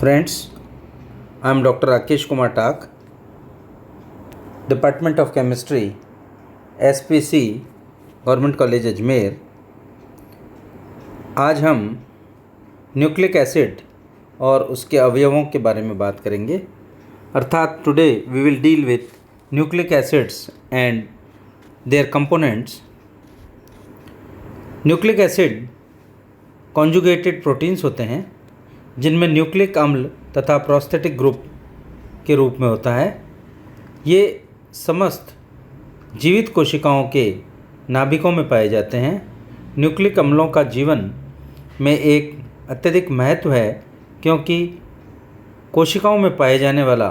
Friends, I am Dr. Rakesh Kumar Tak, Department of Chemistry, SPC, government college Ajmer. आज हम nucleic acid और उसके अवयवों के बारे में बात करेंगे। अर्थात today we will deal with nucleic acids and their components. Nucleic acid conjugated proteins होते हैं जिनमें न्यूक्लिक अम्ल तथा प्रोस्थेटिक ग्रुप के रूप में होता है। ये समस्त जीवित कोशिकाओं के नाभिकों में पाए जाते हैं। न्यूक्लिक अम्लों का जीवन में एक अत्यधिक महत्व है क्योंकि कोशिकाओं में पाए जाने वाला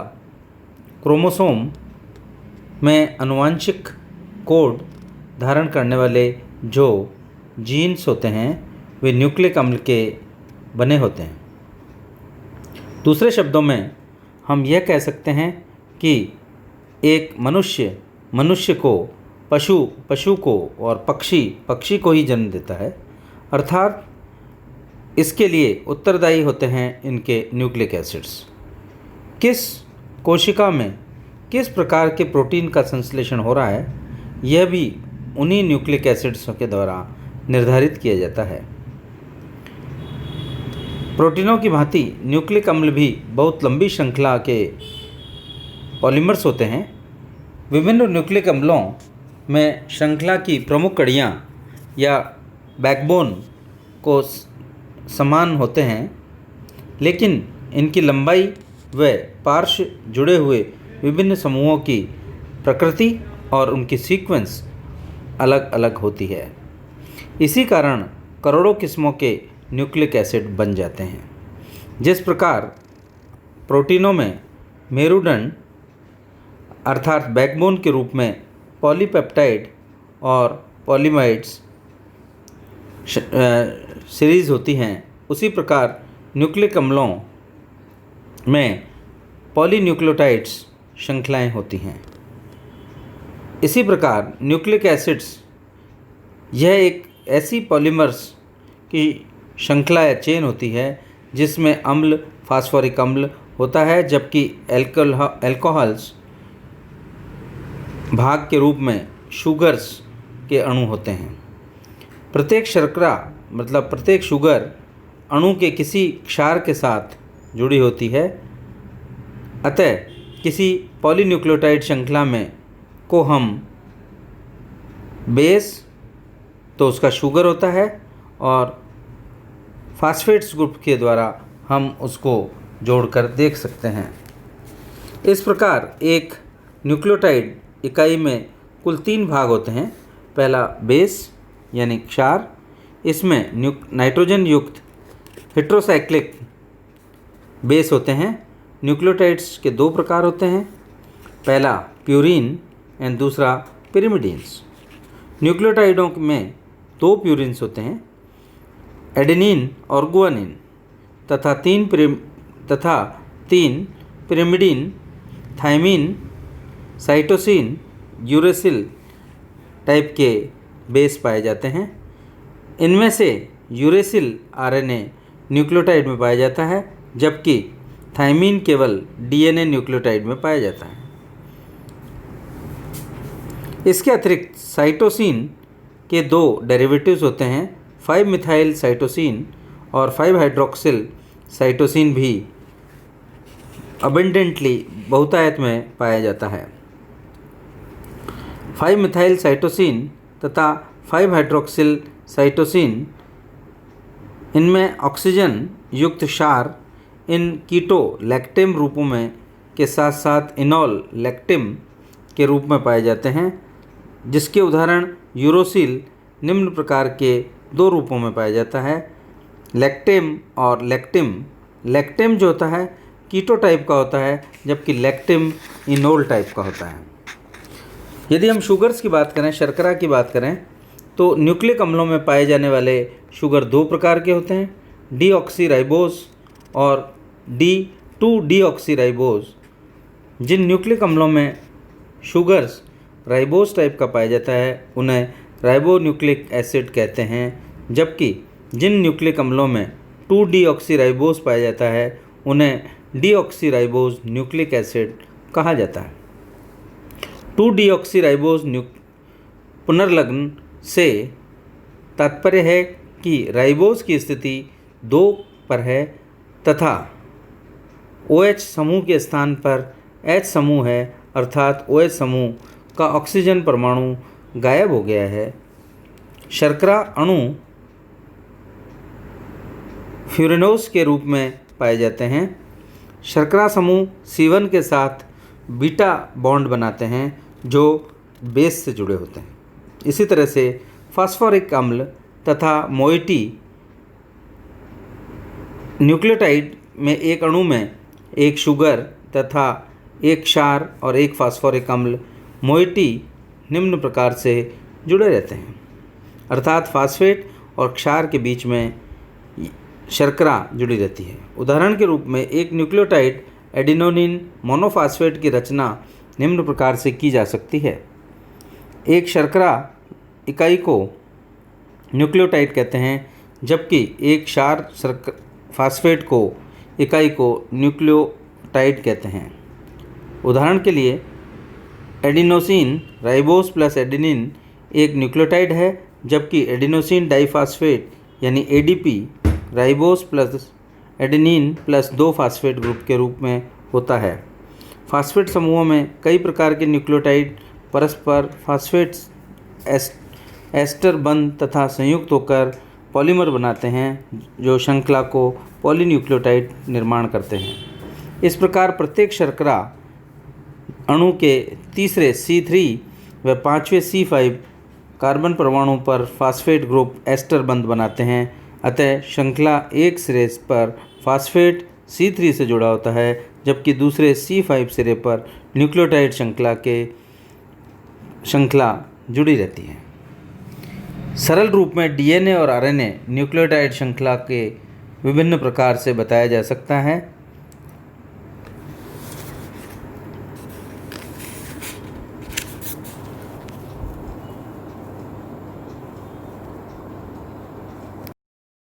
क्रोमोसोम में आनुवांशिक कोड धारण करने वाले जो जीन्स होते हैं वे न्यूक्लिक अम्ल के बने होते हैं। दूसरे शब्दों में हम यह कह सकते हैं कि एक मनुष्य को पशु को और पक्षी को ही जन्म देता है। अर्थात इसके लिए उत्तरदायी होते हैं इनके न्यूक्लिक एसिड्स। किस कोशिका में किस प्रकार के प्रोटीन का संश्लेषण हो रहा है यह भी उन्हीं न्यूक्लिक एसिड्स के द्वारा निर्धारित किया जाता है। प्रोटीनों की भांति न्यूक्लिक अम्ल भी बहुत लंबी श्रृंखला के पॉलीमर्स होते हैं। विभिन्न न्यूक्लिक अम्लों में श्रृंखला की प्रमुख कड़ियाँ या बैकबोन को समान होते हैं, लेकिन इनकी लंबाई व पार्श्व जुड़े हुए विभिन्न समूहों की प्रकृति और उनकी सीक्वेंस अलग अलग होती है। इसी कारण करोड़ों किस्मों के न्यूक्लिक एसिड बन जाते हैं। जिस प्रकार प्रोटीनों में मेरुदंड अर्थात बैकबोन के रूप में पॉलीपेप्टाइड और पॉलीमाइड्स सीरीज़ होती हैं, उसी प्रकार न्यूक्लिक अम्लों में पॉलीन्यूक्लियोटाइड्स श्रृंखलाएँ होती हैं। इसी प्रकार न्यूक्लिक एसिड्स यह एक ऐसी पॉलीमर्स की श्रृंखला या चेन होती है जिसमें अम्ल फास्फोरिक अम्ल होता है, जबकि एल्कोहल्स भाग के रूप में शुगर्स के अणु होते हैं। प्रत्येक शर्करा मतलब प्रत्येक शुगर अणु के किसी क्षार के साथ जुड़ी होती है। अतः किसी पॉलीन्यूक्लियोटाइड श्रृंखला में को हम बेस तो उसका शुगर होता है और फास्फेट्स ग्रुप के द्वारा हम उसको जोड़कर देख सकते हैं। इस प्रकार एक न्यूक्लियोटाइड इकाई में कुल 3 भाग होते हैं। पहला बेस यानी क्षार, इसमें नाइट्रोजन युक्त हेट्रोसाइक्लिक बेस होते हैं। न्यूक्लियोटाइड्स के 2 प्रकार होते हैं, पहला प्यूरिन एंड दूसरा पिरिमिडीन्स। न्यूक्लियोटाइडों में 2 प्यूरिन्स होते हैं, एडेनिन और गुआनिन, तथा 3 pyrimidine, thymine, cytosine, uracil type के बेस पाए जाते हैं। इनमें से यूरेसिल आरएनए न्यूक्लियोटाइड में पाया जाता है, जबकि थायमिन केवल डीएनए न्यूक्लियोटाइड में पाया जाता है। इसके अतिरिक्त साइटोसिन के 2 डेरिवेटिव्स होते हैं, 5-मिथाइल साइटोसिन और 5-हाइड्रोक्सिल साइटोसिन भी अबेंडेंटली बहुतायत में पाया जाता है। 5-मिथाइल साइटोसिन तथा 5-हाइड्रोक्सिल साइटोसिन इनमें ऑक्सीजन युक्त क्षार इन कीटो लैक्टेम रूपों में के साथ साथ इनोल लैक्टिम के रूप में पाए जाते हैं, जिसके उदाहरण यूरोसिल निम्न प्रकार के 2 रूपों में पाया जाता है, लैक्टेम और लैक्टिम। लैक्टेम जो होता है कीटो टाइप का होता है, जबकि लैक्टिम इनोल टाइप का होता है। यदि हम शुगर्स की बात करें, शर्करा की बात करें, तो न्यूक्लिक अम्लों में पाए जाने वाले शुगर 2 प्रकार के होते हैं, डीऑक्सीराइबोज और D2-डीऑक्सीराइबोज। जिन न्यूक्लिक अम्लों में शुगर्स राइबोज टाइप का पाया जाता है उन्हें राइबोन्यूक्लिक एसिड कहते हैं, जबकि जिन न्यूक्लिक अम्लों में 2-डीऑक्सीराइबोज पाया जाता है उन्हें डीऑक्सीराइबोज न्यूक्लिक एसिड कहा जाता है। 2-डीऑक्सीराइबोज पुनर्लग्न से तात्पर्य है कि राइबोज की स्थिति 2 पर है तथा OH समूह के स्थान पर H समूह है, अर्थात OH समूह का ऑक्सीजन परमाणु गायब हो गया है। शर्करा अणु फ्यूरेनोस के रूप में पाए जाते हैं। शर्करा समूह C1 के साथ बीटा बॉन्ड बनाते हैं जो बेस से जुड़े होते हैं। इसी तरह से फास्फोरिक अम्ल तथा मोइटी न्यूक्लियोटाइड में एक अणु में एक शुगर तथा एक क्षार और एक फास्फोरिक अम्ल मोइटी निम्न प्रकार से जुड़े रहते हैं, अर्थात फास्फेट और क्षार के बीच में शर्करा जुड़ी रहती है। उदाहरण के रूप में एक न्यूक्लियोटाइड एडिनोनिन मोनोफास्फेट की रचना निम्न प्रकार से की जा सकती है। एक शर्करा इकाई को न्यूक्लियोटाइड कहते हैं, जबकि एक क्षार फास्फेट को इकाई को न्यूक्लियोटाइड कहते हैं। उदाहरण के लिए एडिनोसिन राइबोस प्लस एडेनिन एक न्यूक्लियोटाइड है, जबकि एडिनोसिन डाइफास्फेट यानी ADP ribose plus adenine plus 2 phosphate group के रूप में होता है। फास्फेट समूहों में कई प्रकार के न्यूक्लियोटाइड परस्पर फास्फेट एस्टर बंध तथा संयुक्त होकर पॉलीमर बनाते हैं जो श्रृंखला को पॉलीन्यूक्लियोटाइड निर्माण करते हैं। इस प्रकार प्रत्येक शर्करा अणु के तीसरे C3 व 5वें C5 कार्बन परमाणु पर फास्फेट ग्रुप एस्टर बंध बनाते हैं। अतः श्रृंखला एक सिरे पर फास्फेट C3 से जुड़ा होता है, जबकि दूसरे C5 सिरे पर न्यूक्लियोटाइड श्रृंखला जुड़ी रहती है। सरल रूप में DNA और RNA न्यूक्लियोटाइड श्रृंखला के विभिन्न प्रकार से बताया जा सकता है।